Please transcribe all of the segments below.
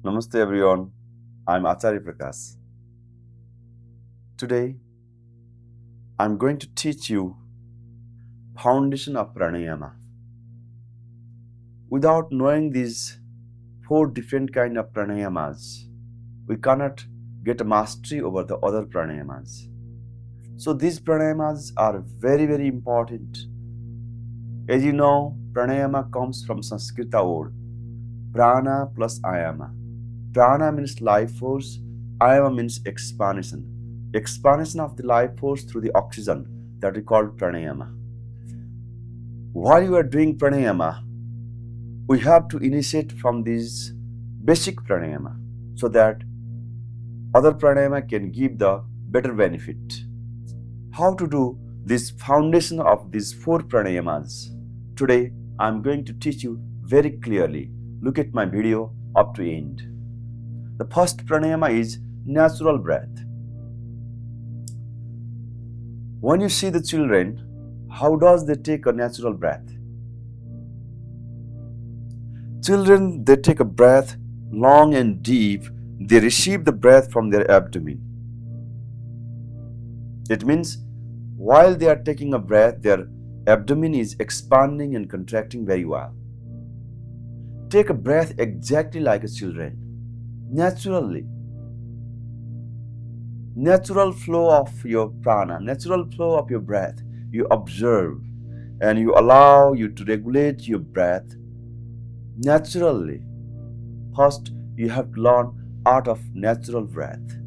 Namaste everyone, I'm Acharya Prakash. Today, I'm going to teach you foundation of pranayama. Without knowing these 4 different kind of pranayamas, we cannot get a mastery over the other pranayamas. So these pranayamas are very, very important. As you know, pranayama comes from Sanskrit word prana plus ayama. Prana means life force, ayama means expansion. Expansion of the life force through the oxygen that we call pranayama. While you are doing pranayama, we have to initiate from these basic pranayama so that other pranayama can give the better benefit. How to do this foundation of these 4 pranayamas? Today, I am going to teach you very clearly. Look at my video up to end. The first pranayama is natural breath. When you see the children, how does they take a natural breath? Children, they take a breath long and deep. They receive the breath from their abdomen. It means while they are taking a breath, their abdomen is expanding and contracting very well. Take a breath exactly like a children. Naturally. Natural flow of your prana, natural flow of your breath. You observe and you allow you to regulate your breath naturally. First, you have to learn art of natural breath.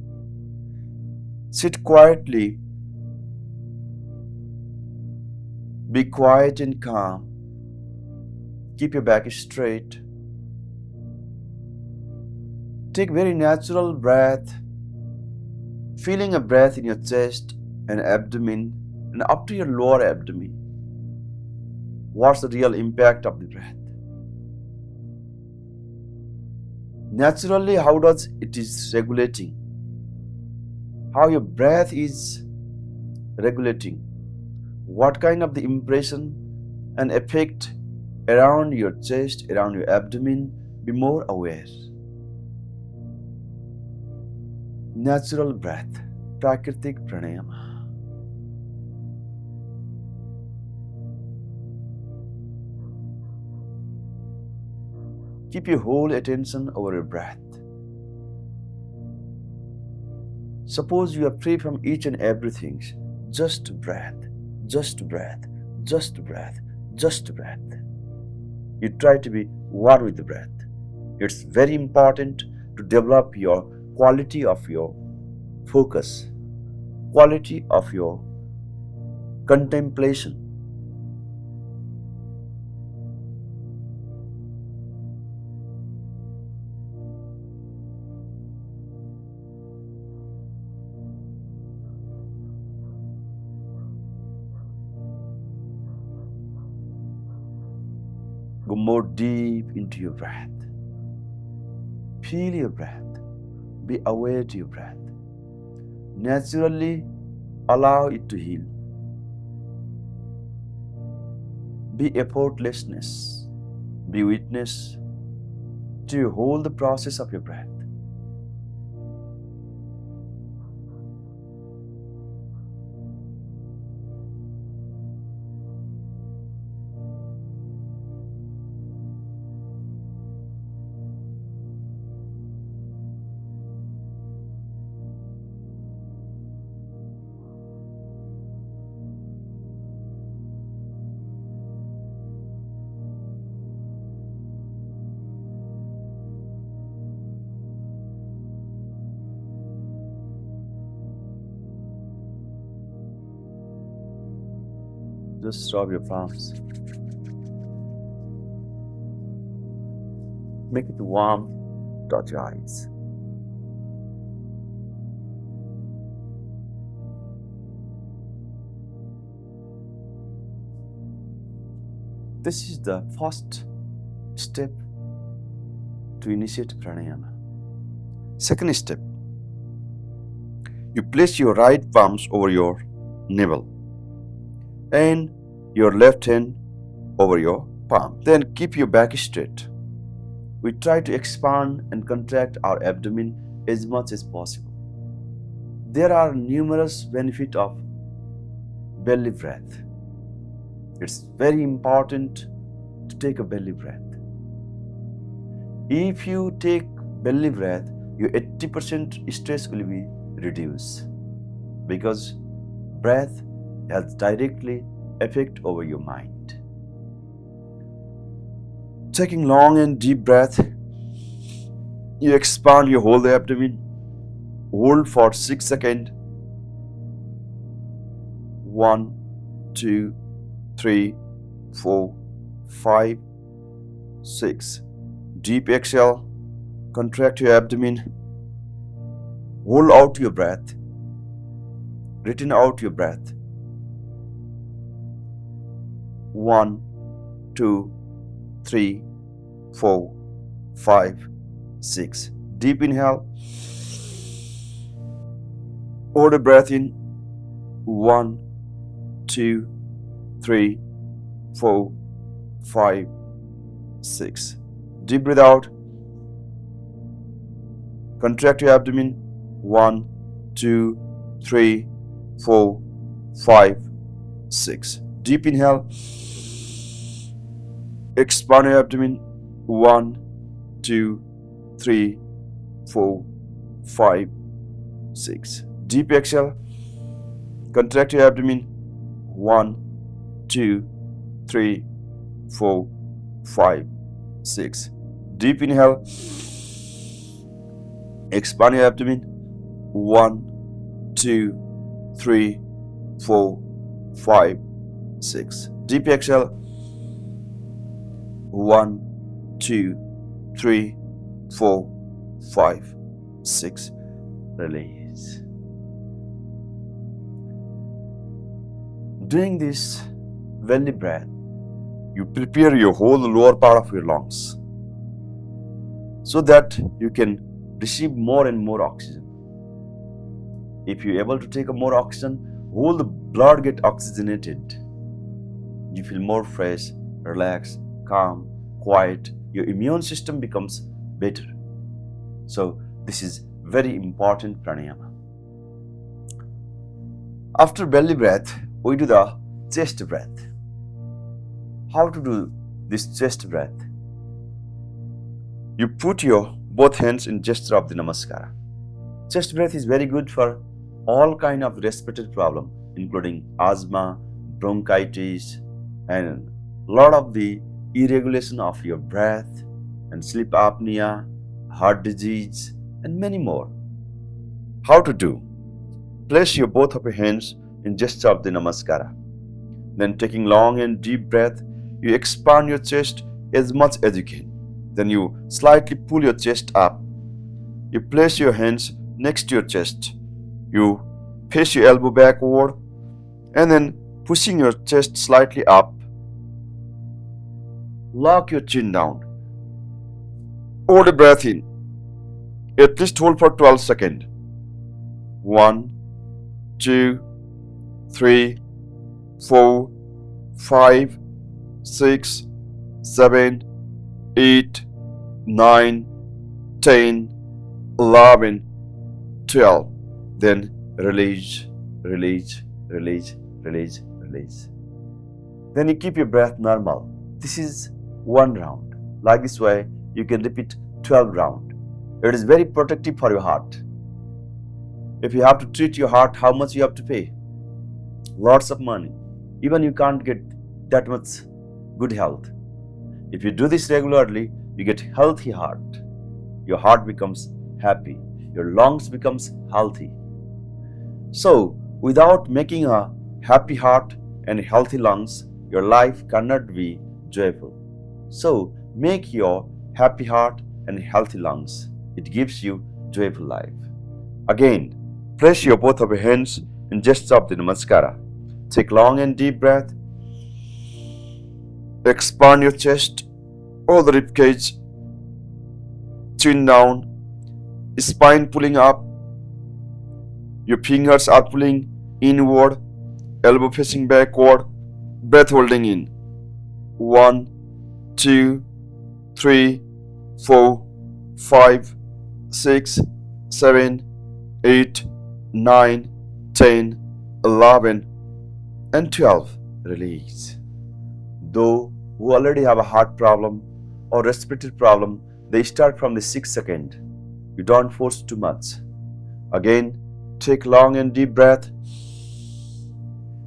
Sit quietly. Be quiet and calm. Keep your back straight. Take very natural breath, feeling a breath in your chest and abdomen and up to your lower abdomen. What's the real impact of the breath? Naturally, how does it is regulating? How your breath is regulating? What kind of the impression and effect around your chest, around your abdomen? Be more aware. Natural breath, Prakritik Pranayama. Keep your whole attention over your breath. Suppose you are free from each and everything. Just breath, just breath, just breath, just breath. You try to be one with the breath. It's very important to develop your quality of your focus, quality of your contemplation. Go more deep into your breath. Feel your breath. Be aware to your breath. Naturally, allow it to heal. Be effortlessness. Be witness to hold the process of your breath. Just rub your palms. Make it warm. Touch your eyes. This is the first step to initiate pranayama. Second step, you place your right palms over your navel and your left hand over your palm. Then keep your back straight. we try to expand and contract our abdomen as much as possible. There are numerous benefits of belly breath. It's very important to take a belly breath. If you take belly breath, your 80% stress will be reduced, because breath has directly effect over your mind. Taking long and deep breath, you expand your whole abdomen, hold for 6 seconds. 1, 2, 3, 4, 5, 6. Deep exhale, contract your abdomen, hold out your breath, retain out your breath. 1, 2, 3, 4, 5, 6. Deep inhale, hold the breath in. 1, 2, 3, 4, 5, 6. Deep breathe out. Contract your abdomen. 1, 2, 3, 4, 5, 6. Deep inhale. Expand your abdomen. 1, 2, 3, 4, 5, 6. Deep exhale. Contract your abdomen. 1, 2, 3, 4, 5, 6. Deep inhale. Expand your abdomen. 1, 2, 3, 4, 5, 6. Deep exhale. 1, 2, 3, 4, 5, 6. Release. Doing this belly breath, you prepare your whole lower part of your lungs so that you can receive more and more oxygen. If you're able to take more oxygen, whole the blood get oxygenated. You feel more fresh, relaxed, calm, quiet. Your immune system becomes better. So this is very important pranayama. After belly breath, we do the chest breath. How to do this chest breath? You put your both hands in gesture of the namaskara. Chest breath is very good for all kind of respiratory problem, including asthma, bronchitis, and lot of the irregulation of your breath, and sleep apnea, heart disease, and many more. How to do? Place your both of your hands in gesture of the namaskara. Then taking long and deep breath, you expand your chest as much as you can. Then you slightly pull your chest up. You place your hands next to your chest. You face your elbow backward, and then pushing your chest slightly up. Lock your chin down. Hold the breath in. At least hold for 12 seconds. 1, 2, 3, 4, 5, 6, 7, 8, 9, 10, 11, 12. Then release, release, release, release, release. Then you keep your breath normal. This is one round. Like this way, you can repeat 12 rounds. It is very protective for your heart. If you have to treat your heart, how much you have to pay? Lots of money. Even you can't get that much good health. If you do this regularly, you get healthy heart. Your heart becomes happy. Your lungs becomes healthy. So, without making a happy heart and healthy lungs, your life cannot be joyful. So, make your happy heart and healthy lungs. It gives you joyful life. Again, place your both of your hands in gesture of the namaskara. Take long and deep breath. Expand your chest, all the rib cage, chin down, spine pulling up. Your fingers are pulling inward, elbow facing backward, breath holding in. 1, 2, 3, 4, 5, 6, 7, 8, 9, 10, 11, and 12. Release. Those who already have a heart problem or respiratory problem, they start from the 6th second. You don't force too much. Again, take long and deep breath.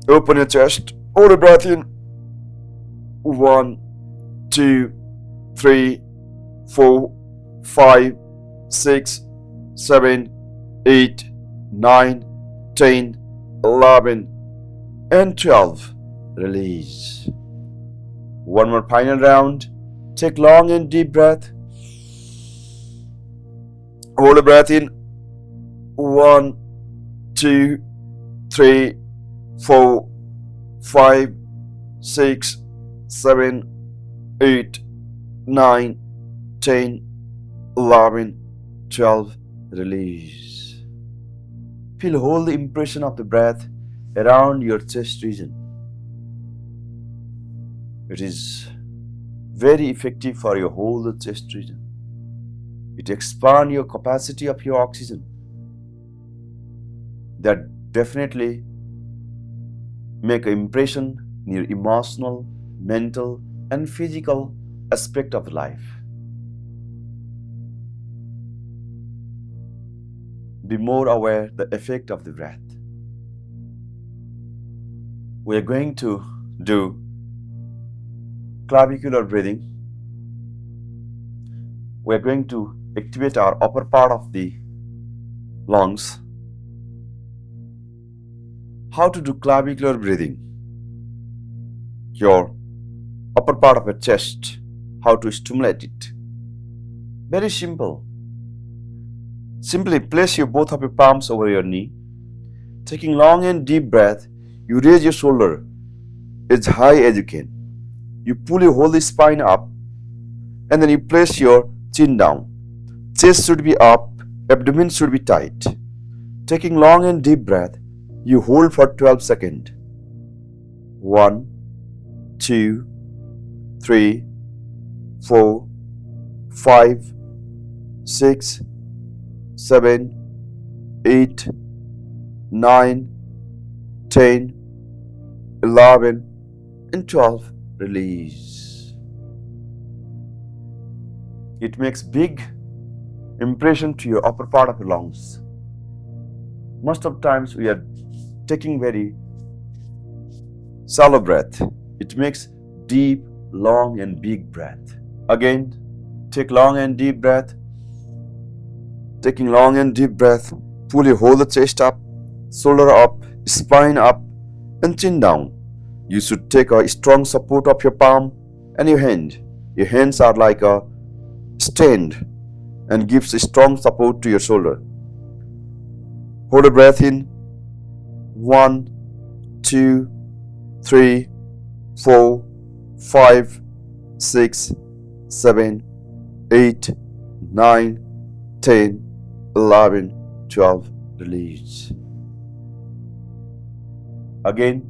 Open your chest. Hold a breath in. 1, 2, 3, 4, 5, 6, 7, 8, 9, 10, 11, and 12. Release. One more final round. Take long and deep breath. Hold a breath in. 1, 2, 3, 4, 5, 6, 7, 8, 9, 10, 11, 12. Release. Feel whole the impression of the breath around your chest region. It is very effective for your whole chest region. It expands your capacity of your oxygen. That definitely make an impression in your emotional, mental, and physical aspect of life. Be more aware of the effect of the breath. We are going to do clavicular breathing. We are going to activate our upper part of the lungs. How to do clavicular breathing? Your upper part of your chest. How to stimulate it? Very simple. Simply place both of your palms over your knee. Taking long and deep breath, you raise your shoulder as high as you can. You pull your whole spine up, and then you place your chin down. Chest should be up, abdomen should be tight. Taking long and deep breath, you hold for 12 seconds. 1, 2, 3, 4, 5, 6, 7, 8, 9, 10, 11, and 12. Release. It makes big impression to your upper part of your lungs. Most of times we are taking very shallow breath. It makes deep, long, and big breath. Again, take long and deep breath. Taking long and deep breath, pull your whole chest up, shoulder up, spine up, and chin down. You should take a strong support of your palm and your hand. Your hands are like a stand and gives a strong support to your shoulder. Hold a breath in. 1, 2, 3, 4, 5, 6, 7, 8, 9, 10, 11, 12. Release. Again,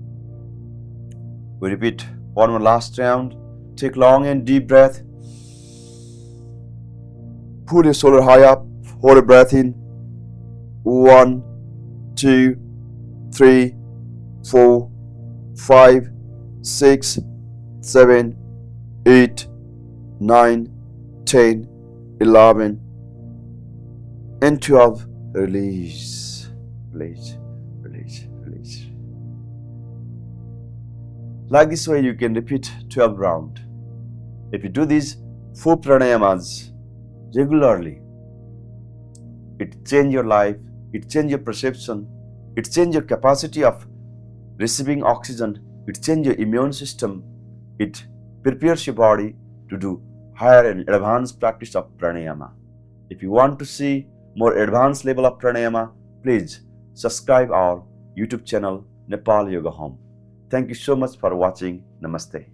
we repeat one more last round. Take long and deep breath. Pull your shoulder high up. Hold a breath in. 1, 2, 3, 4, 5, 6, 7, 8, 9, 10, 11, and 12. Release. Release. Release. Release. Like this way you can repeat 12 rounds. If you do these 4 pranayamas regularly, it changes your life, it changes your perception, it changes your capacity of receiving oxygen, it changes your immune system, it prepares your body to do higher and advanced practice of pranayama. If you want to see more advanced level of pranayama, please subscribe our YouTube channel Nepal Yoga Home. Thank you so much for watching. Namaste.